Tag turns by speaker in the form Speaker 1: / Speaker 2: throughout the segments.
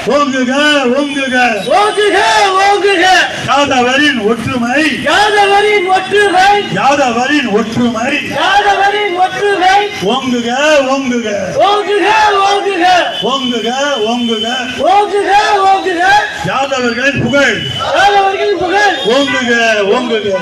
Speaker 1: ஓங்குக ஓங்குக
Speaker 2: ஓங்குக ஓங்குக
Speaker 1: யாதவரின் ஒற்றுமை
Speaker 2: யாதவரின் ஒற்றுமை
Speaker 1: யாதவரின் ஒற்றுமை
Speaker 2: யாதவரின் ஒற்றுமை
Speaker 1: ஓங்குக ஓங்குக
Speaker 2: ஓங்குக ஓங்குக
Speaker 1: ஓங்குக ஓங்குக
Speaker 2: ஓங்குக ஓங்குக
Speaker 1: யாதவர்களின் புகழ்
Speaker 2: யாதவர்களின் புகழ்
Speaker 1: ஓங்குக ஓங்குக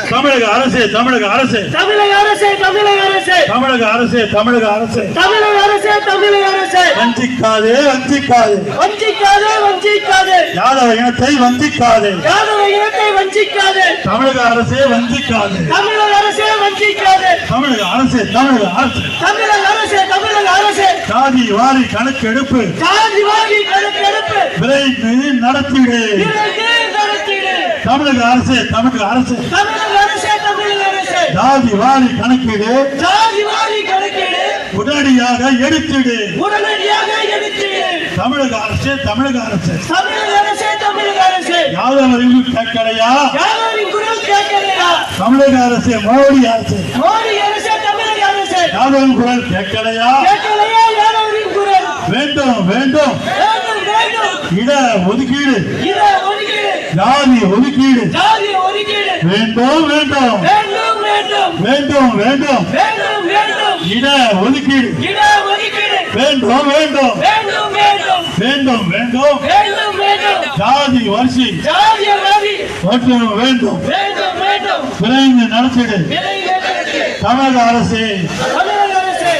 Speaker 1: தமிழக அரசே தமிழக அரசே
Speaker 2: தமிழக அரசே தமிழக அரசே
Speaker 1: தமிழக அரசே தமிழக அரசே
Speaker 2: தமிழக அரசே தமிழக அரசே
Speaker 1: வஞ்சிக்காதே வஞ்சிக்காதே
Speaker 2: வஞ்சிக்காதே வஞ்சிக்காதே
Speaker 1: யாதவ இனத்தை வஞ்சிக்காதே
Speaker 2: யாதவ இனத்தை வஞ்சிக்காதே
Speaker 1: தமிழக அரசே வஞ்சிக்காதே
Speaker 2: தமிழக அரசே வஞ்சிக்காதே
Speaker 1: தமிழக அரசே தமிழக அரசே
Speaker 2: தமிழக அரசே தமிழக அரசே
Speaker 1: சாதி வாரி கணக்கெடுப்பு
Speaker 2: சாதி வாரி கணக்கெடுப்பு
Speaker 1: விரைந்து நடத்திடு
Speaker 2: விரைந்து நடத்திடு
Speaker 1: தமிழக அரசே தமிழக அரசே
Speaker 2: தமிழக அரசே தமிழக அரசே
Speaker 1: சாதி வாரி கணக்கீடு
Speaker 2: சாதி வாரி கணக்கெடு
Speaker 1: உடனடியாக எடுத்திடு
Speaker 2: உடனடியாக எடுத்திடு
Speaker 1: தமிழக அரசே தமிழக அரசே
Speaker 2: தமிழக அரசே தமிழக அரசே
Speaker 1: யாதவரின் கேட்கலையா
Speaker 2: யாதவரின் குரல் கேட்கலையா
Speaker 1: தமிழக அரசே மோடி அரசே
Speaker 2: மோடி அரசே தமிழக அரசே
Speaker 1: யாதவரின் குரல் கேட்கலையா
Speaker 2: கேட்கலையா யாதவரின் குரல்
Speaker 1: வேண்டும் வேண்டும்
Speaker 2: வேண்டும் வேண்டும்
Speaker 1: இட ஒதுக்கீடு
Speaker 2: இத ஒதுக்கீடு
Speaker 1: ஜாதி ஒதுக்கீடு
Speaker 2: ஜாதி ஒதுக்கீடு
Speaker 1: வேண்டும் வேண்டும்
Speaker 2: வேண்டும் வேண்டும்
Speaker 1: வேண்டும் வேண்டும்
Speaker 2: வேண்டும் வேண்டும்
Speaker 1: இட ஒதுக்கீடு
Speaker 2: இட ஒதுக்கீடு
Speaker 1: வேண்டும் வேண்டும்
Speaker 2: வேண்டும் வேண்டும்
Speaker 1: வேண்டும் வேண்டும்
Speaker 2: வேண்டும் வேண்டும்
Speaker 1: ஜாதி வரிசை
Speaker 2: ஜாதிய வாரி
Speaker 1: மற்றும் வேண்டும்
Speaker 2: வேண்டும் வேண்டும்
Speaker 1: விரைந்து நடத்திடு
Speaker 2: விரைந்து நடத்திடு
Speaker 1: தமிழக அரசே
Speaker 2: தமிழக அரசே